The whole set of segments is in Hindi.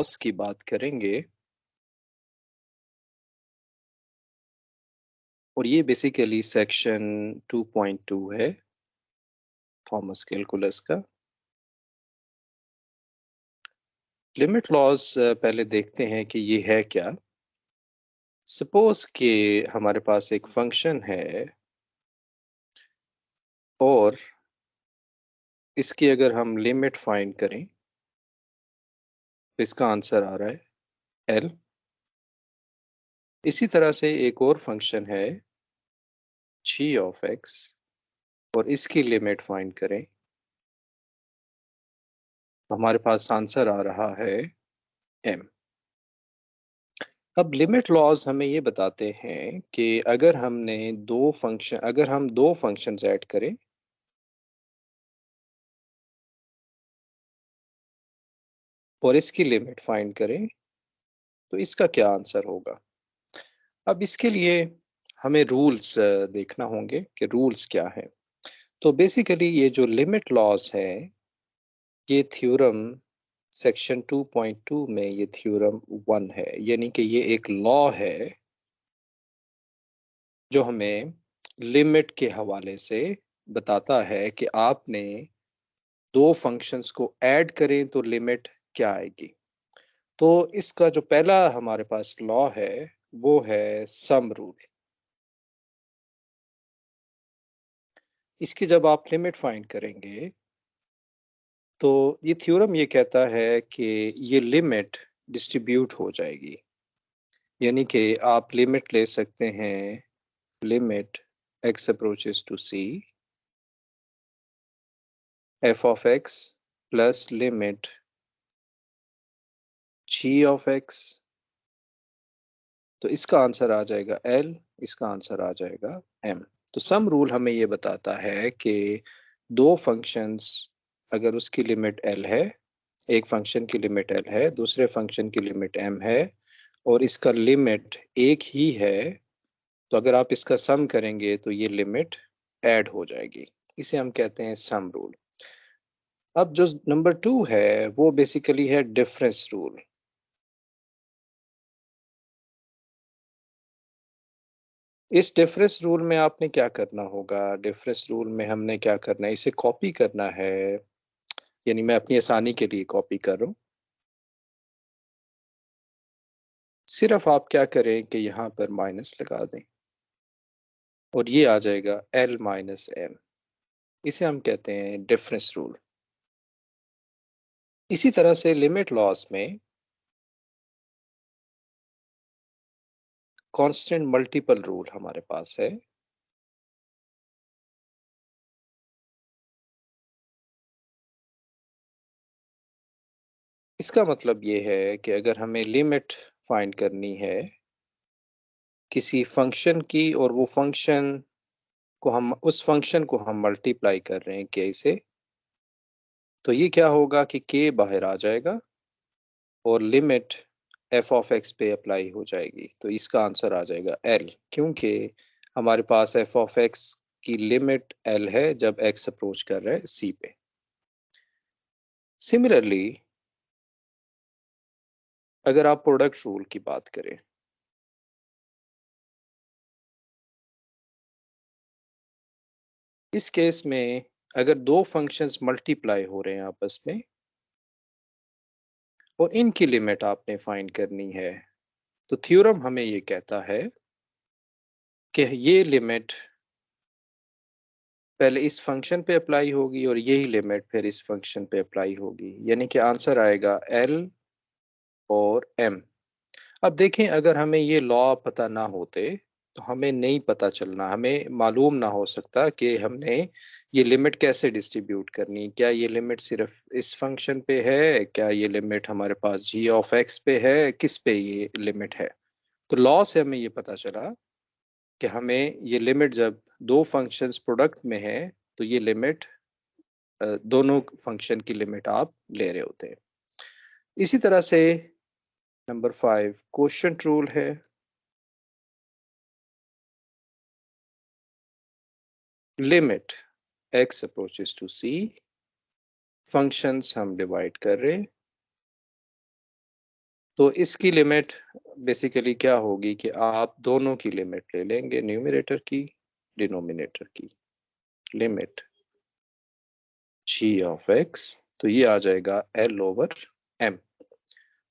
लॉस की बात करेंगे और ये बेसिकली सेक्शन 2.2 है थॉमस कैलकुलस का। लिमिट लॉस पहले देखते हैं कि ये है क्या। सपोज कि हमारे पास एक फंक्शन है और इसकी अगर हम लिमिट फाइंड करें तो इसका आंसर आ रहा है एल। इसी तरह से एक और फंक्शन है जी ऑफ एक्स और इसकी लिमिट फाइंड करें, हमारे पास आंसर आ रहा है एम। अब लिमिट लॉज हमें ये बताते हैं कि अगर हम दो फंक्शंस ऐड करें और इसकी लिमिट फाइंड करें तो इसका क्या आंसर होगा। अब इसके लिए हमें रूल्स देखना होंगे कि रूल्स क्या है। तो बेसिकली ये जो लिमिट लॉज है ये थ्योरम सेक्शन 2.2 में ये थ्योरम 1 है, यानी कि ये एक लॉ है जो हमें लिमिट के हवाले से बताता है कि आपने दो फंक्शंस को ऐड करें तो लिमिट क्या आएगी। तो इसका जो पहला हमारे पास लॉ है वो है सम रूल। इसकी जब आप लिमिट फाइंड करेंगे तो ये थ्योरम ये कहता है कि ये लिमिट डिस्ट्रीब्यूट हो जाएगी, यानी कि आप लिमिट ले सकते हैं limit x approaches to c f of x plus limit g of x। तो इसका आंसर आ जाएगा L, इसका आंसर आ जाएगा M। तो सम रूल हमें ये बताता है कि दो फंक्शंस अगर उसकी लिमिट L है, एक फंक्शन की लिमिट L है, दूसरे फंक्शन की लिमिट M है और इसका लिमिट एक ही है, तो अगर आप इसका सम करेंगे तो ये लिमिट ऐड हो जाएगी। इसे हम कहते हैं सम रूल। अब जो नंबर 2 है वो बेसिकली है डिफरेंस रूल। इस डिफरेंस रूल में आपने क्या करना होगा, डिफरेंस रूल में हमने क्या करना है, इसे कॉपी करना है, यानी मैं अपनी आसानी के लिए कॉपी कर रहा हूँ। सिर्फ आप क्या करें कि यहाँ पर माइनस लगा दें और ये आ जाएगा L माइनस M। इसे हम कहते हैं डिफरेंस रूल। इसी तरह से लिमिट लॉस में कांस्टेंट मल्टीपल रूल हमारे पास है। इसका मतलब ये है कि अगर हमें लिमिट फाइंड करनी है किसी फंक्शन की और वो फंक्शन को हम उस फंक्शन को हम मल्टीप्लाई कर रहे हैं k से, तो ये क्या होगा कि k बाहर आ जाएगा और लिमिट f ऑफ x पे अप्लाई हो जाएगी, तो इसका आंसर आ जाएगा L, क्योंकि हमारे पास f ऑफ x की लिमिट L है जब x अप्रोच कर रहा है c पे। सिमिलरली अगर आप प्रोडक्ट रूल की बात करें, इस केस में अगर दो फंक्शंस मल्टीप्लाई हो रहे हैं आपस में और इनकी लिमिट आपने फाइंड करनी है, तो थ्योरम हमें ये कहता है कि ये लिमिट पहले इस फंक्शन पे अप्लाई होगी और यही लिमिट फिर इस फंक्शन पे अप्लाई होगी, यानी कि आंसर आएगा L और M। अब देखें अगर हमें ये लॉ पता ना होते तो हमें नहीं पता चलना, हमें मालूम ना हो सकता कि हमने ये लिमिट कैसे डिस्ट्रीब्यूट करनी, क्या ये लिमिट सिर्फ इस फंक्शन पे है, क्या ये लिमिट हमारे पास g ऑफ x पे है, किस पे ये लिमिट है। तो लॉ से हमें ये पता चला कि हमें ये लिमिट जब दो फंक्शंस प्रोडक्ट में है तो ये लिमिट दोनों फंक्शन की लिमिट आप ले रहे होते हैं। इसी तरह से नंबर 5 क्वोशंट रूल है। Limit x approaches to c, functions हम डिवाइड कर रहे हैं तो इसकी लिमिट बेसिकली क्या होगी कि आप दोनों की लिमिट ले लेंगे, न्यूमरेटर की, डिनोमिनेटर की। लिमिट g ऑफ x, तो ये आ जाएगा l ओवर m।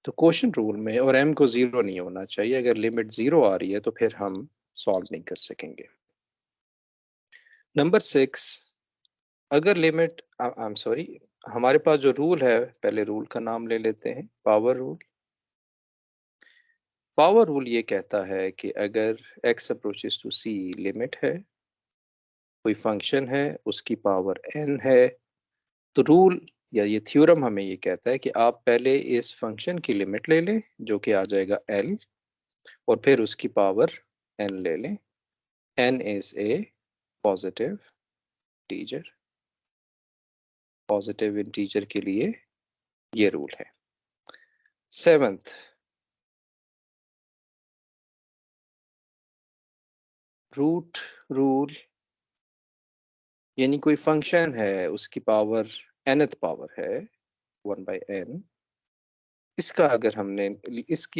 तो क्वेश्चन रूल में और m को जीरो नहीं होना चाहिए, अगर लिमिट जीरो आ रही है तो फिर हम सॉल्व नहीं कर सकेंगे। नंबर 6, अगर लिमिट, आई एम सॉरी, हमारे पास जो रूल है, पहले रूल का नाम ले लेते हैं, पावर रूल। पावर रूल ये कहता है कि अगर x approaches to c limit है, कोई फंक्शन है, उसकी पावर n है, तो रूल या ये थ्योरम हमें ये कहता है कि आप पहले इस फंक्शन की लिमिट ले लें जो कि आ जाएगा l, और फिर उसकी पावर n ले लें। n is a positive integer, positive integer के लिए ये रूल है। 7th, रूट रूल, यानी कोई फंक्शन है, उसकी पावर nth पावर है 1/n, इसकी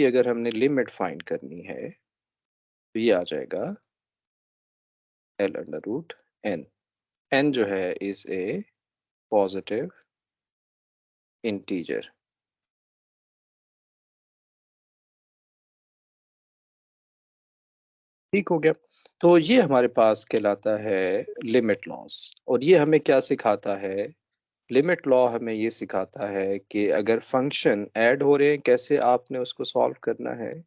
अगर हमने लिमिट फाइंड करनी है तो ये आ जाएगा l under root n। n जो है इज ए पॉजिटिव इंटीजर। ठीक हो गया। तो ये हमारे पास कहलाता है लिमिट लॉस, और ये हमें क्या सिखाता है? लिमिट लॉ हमें ये सिखाता है कि अगर फंक्शन ऐड हो रहे हैं, कैसे आपने उसको सॉल्व करना है,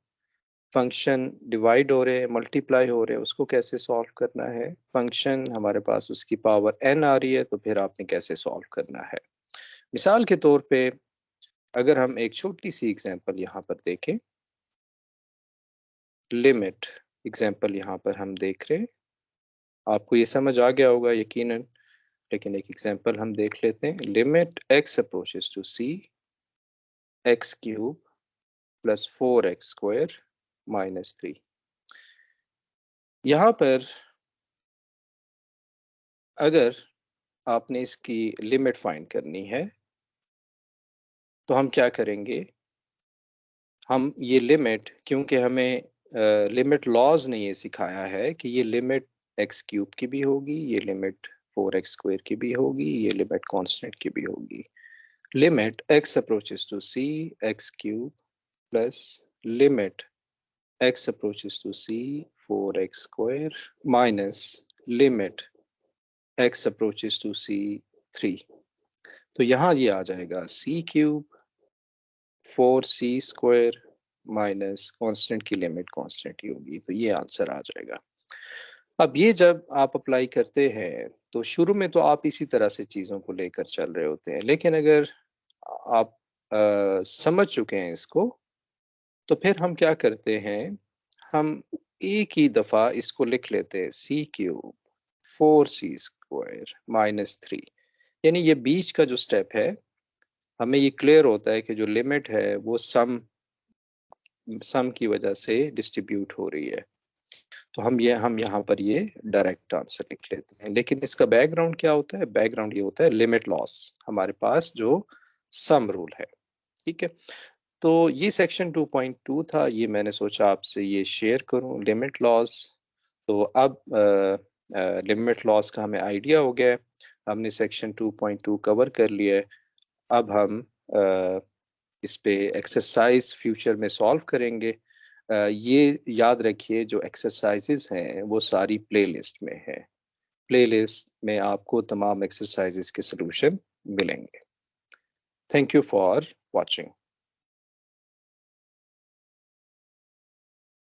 फंक्शन डिवाइड हो रहे हैं, मल्टीप्लाई हो रहे हैं, उसको कैसे सॉल्व करना है, फंक्शन हमारे पास उसकी पावर n आ रही है तो फिर आपने कैसे सॉल्व करना है। मिसाल के तौर पे अगर हम एक छोटी सी एग्जांपल यहाँ पर देखें, लिमिट एग्जांपल यहाँ पर हम देख रहे हैं, आपको ये समझ आ गया होगा यकीनन, लेकिन एक एग्जांपल हम देख लेते हैं। Limit x approaches to c, x cube plus 4x square minus 3। यहाँ पर अगर आपने इसकी लिमिट फाइंड करनी है तो हम क्या करेंगे, हम ये लिमिट, क्योंकि हमें लिमिट लॉज ने ये सिखाया है कि ये लिमिट एक्स क्यूब की भी होगी, ये लिमिट 4x स्क्वायर की भी होगी, ये लिमिट कांस्टेंट की भी होगी। Limit x approaches to c x cube plus limit x approaches to c 4x square minus limit x approaches to c 3। तो यहाँ ये आ जाएगा c cube 4c square minus constant की लिमिट कांस्टेंट ही होगी, तो ये आंसर आ जाएगा। अब ये जब आप अप्लाई करते हैं तो शुरू में तो आप इसी तरह से चीज़ों को लेकर चल रहे होते हैं, लेकिन अगर आप समझ चुके हैं इसको, तो फिर हम क्या करते हैं, हम एक ही दफ़ा इसको लिख लेते हैं, सी क्यूब 4c स्क्वायर माइनस 3। यानी ये बीच का जो स्टेप है, हमें ये क्लियर होता है कि जो लिमिट है वो सम की वजह से डिस्ट्रीब्यूट हो रही है, तो हम यहाँ पर ये डायरेक्ट आंसर लिख लेते हैं। लेकिन इसका बैकग्राउंड क्या होता है? बैकग्राउंड ये होता है लिमिट लॉस, हमारे पास जो सम रूल है। ठीक है, तो ये सेक्शन 2.2 था, ये मैंने सोचा आपसे ये शेयर करूं, लिमिट लॉस। तो अब लिमिट लॉस का हमें आइडिया हो गया है, हमने सेक्शन 2.2 कवर कर लिया है। अब हम इस पे एक्सरसाइज फ्यूचर में सॉल्व करेंगे। ये याद रखिए, जो एक्सरसाइजेस हैं वो सारी प्लेलिस्ट में है, प्लेलिस्ट में आपको तमाम एक्सरसाइजेस के सलूशन मिलेंगे। Thank you for watching.